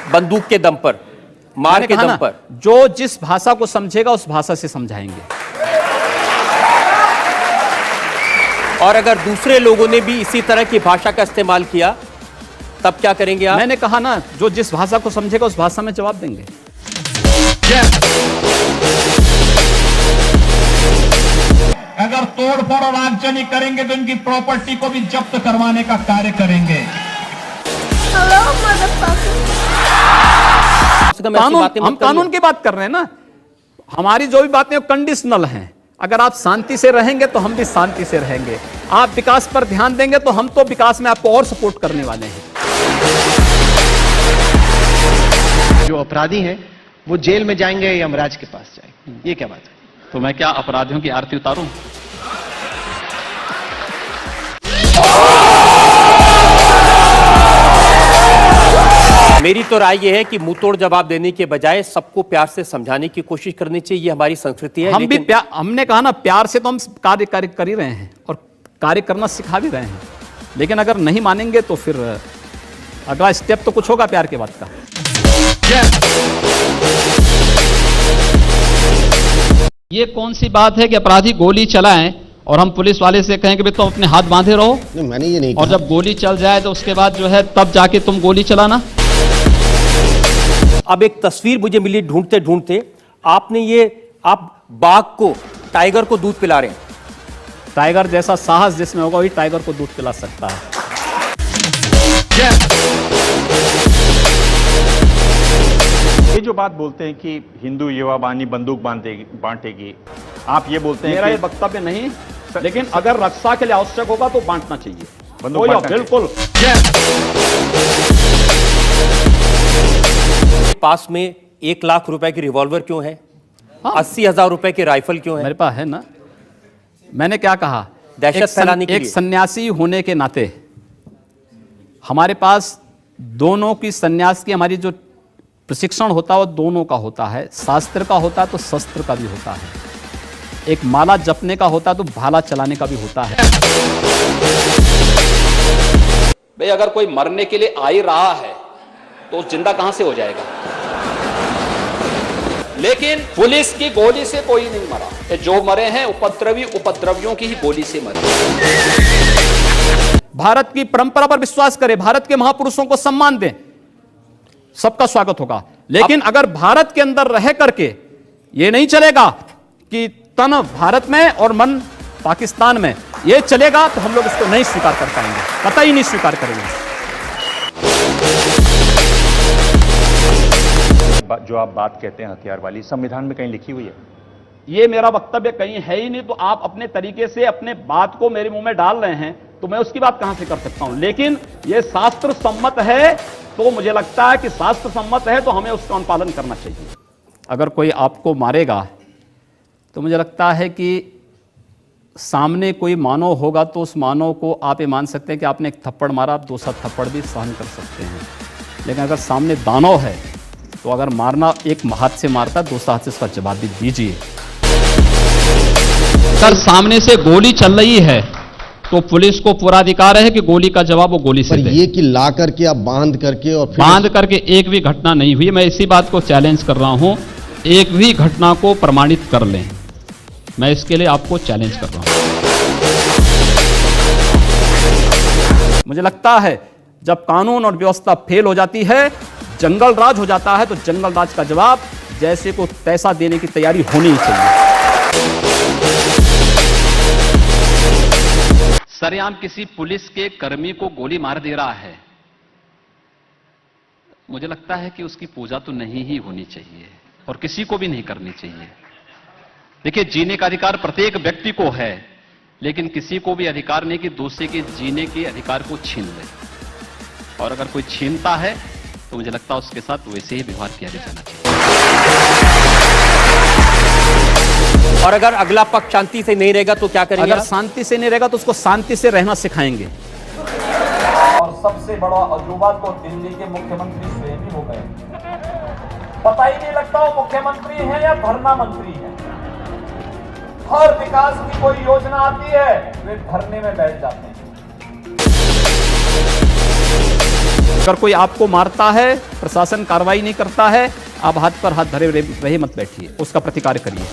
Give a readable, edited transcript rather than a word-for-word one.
बंदूक के दम पर, मार के दम पर। जो जिस भाषा को समझेगा उस भाषा से समझाएंगे। और अगर दूसरे लोगों ने भी इसी तरह की भाषा का इस्तेमाल किया तब क्या करेंगे आप? मैंने कहा ना, जो जिस भाषा को समझेगा उस भाषा में जवाब देंगे। अगर तोड़फोड़ और आगजनी करेंगे तो इनकी प्रॉपर्टी को भी जब्त करवाने का कार्य करेंगे। हम कानून की बात कर रहे हैं ना। हमारी जो भी बातें कंडीशनल हैं। अगर आप शांति से रहेंगे तो हम भी शांति से रहेंगे। आप विकास पर ध्यान देंगे तो हम तो विकास में आपको और सपोर्ट करने वाले हैं। जो अपराधी हैं वो जेल में जाएंगे या यमराज के पास जाएंगे, ये क्या बात है? तो मैं क्या अपराधियों की आरती उतारूं? मेरी तो राय यह है कि मुंहतोड़ जवाब देने के बजाय सबको प्यार से समझाने की कोशिश करनी चाहिए। ये हमारी संस्कृति है। हम भी हमने कहा ना, प्यार से तो हम कार्य कर ही रहे हैं और कार्य करना सिखा भी रहे हैं। लेकिन अगर नहीं मानेंगे तो फिर अगला स्टेप तो कुछ होगा प्यार के बाद का। ये कौन सी बात है कि अपराधी गोली चलाएं और हम पुलिस वाले से कहें कि भाई तुम अपने हाथ बांधे रहो? नहीं, मैंने ये नहीं और जब गोली चल जाए तो उसके बाद जो है तब जाके तुम गोली चलाना। अब एक तस्वीर मुझे मिली ढूंढते ढूंढते, आप बाघ को, टाइगर को दूध पिला रहे हैं। टाइगर जैसा साहस जिसमें होगा वही टाइगर को दूध पिला सकता है। ये जो बात बोलते हैं कि हिंदू युवा बानी बंदूक बांटेगी, आप ये बोलते हैं मेरा ये वक्तव्य नहीं, लेकिन अगर रक्षा के लिए आवश्यक होगा तो बांटना चाहिए। बंदूक बांटना बिल्कुल। पास में 1 लाख रुपए की रिवॉल्वर क्यों है? 80,000 रुपए की राइफल क्यों है? मेरे पास है ना। मैंने क्या कहा? दहशत फैलाने के लिए। एक सन्यासी होने के नाते हमारे पास दोनों की सन्यास की हमारी जो प्रशिक्षण होता है वो दोनों का होता है। शास्त्र का होता है तो शस्त्र का भी होता है। एक माला जपने का होता है तो भाला चलाने का भी होता है। भाई अगर कोई मरने के लिए आ ही रहा है तो जिंदा कहां से हो जाएगा? लेकिन पुलिस की गोली से कोई नहीं मरा। जो मरे हैं उपद्रवी उपद्रवियों की ही गोली से मरे। भारत की परंपरा पर विश्वास करें, भारत के महापुरुषों को सम्मान दें, सबका स्वागत होगा। लेकिन अगर भारत के अंदर रह करके ये नहीं चलेगा कि तन भारत में और मन पाकिस्तान में, ये चलेगा तो हम लोग इसको नहीं स्वीकार कर पाएंगे, कतई नहीं स्वीकार करेंगे। जो आप बात कहते हैं हथियार वाली, संविधान में कहीं लिखी हुई है? ये मेरा वक्तव्य कहीं है ही नहीं, तो आप अपने तरीके से अपने बात को मेरे मुंह में डाल रहे हैं, तो मैं उसकी बात कहां से कर सकता हूं। लेकिन ये शास्त्र सम्मत है तो मुझे लगता है कि शास्त्र सम्मत है तो हमें उसका अनुपालन करना चाहिए। अगर कोई आपको मारेगा तो मुझे लगता है कि सामने कोई मानव होगा तो उस मानव को आप ये मान सकते हैं कि आपने एक थप्पड़ मारा, आप दूसरा थप्पड़ भी सहन कर सकते हैं। लेकिन अगर सामने दानव है तो अगर मारना एक हाथ से मारता है, दूसरा हाथ से उसका जवाब भी दीजिए। अगर सामने से गोली चल रही है तो पुलिस को पूरा अधिकार है कि गोली का जवाब वो गोली से दे। ये कि ला करके आप बांध करके और बांध करके एक भी घटना नहीं हुई। मैं इसी बात को चैलेंज कर रहा हूं, एक भी घटना को प्रमाणित कर लें। मैं इसके लिए आपको चैलेंज कर रहा हूं। मुझे लगता है जब कानून और व्यवस्था फेल हो जाती है, जंगल राज हो जाता है, तो जंगल राज का जवाब जैसे को तैसा देने की तैयारी होनी ही चाहिए। सरेआम किसी पुलिस के कर्मी को गोली मार दे रहा है, मुझे लगता है कि उसकी पूजा तो नहीं ही होनी चाहिए और किसी को भी नहीं करनी चाहिए। देखिए, जीने का अधिकार प्रत्येक व्यक्ति को है, लेकिन किसी को भी अधिकार नहीं कि दूसरे के जीने के अधिकार को छीन ले। और अगर कोई छीनता है तो मुझे लगता है उसके साथ वैसे ही व्यवहार किया जाना चाहिए। और अगर अगला पक्ष शांति से नहीं रहेगा तो क्या करेंगे? अगर शांति से नहीं रहेगा तो उसको शांति से रहना सिखाएंगे। और सबसे बड़ा अजूबा तो दिल्ली के मुख्यमंत्री स्वयं ही हो गए। पता ही नहीं लगता वो मुख्यमंत्री हैं या धरना मंत्री हैं। हर विकास की कोई योजना आती है वे धरने में बैठ जाते हैं। अगर कोई आपको मारता है, प्रशासन कार्रवाई नहीं करता है, आप हाथ पर हाथ धरे रहे मत बैठिए, उसका प्रतिकार करिए।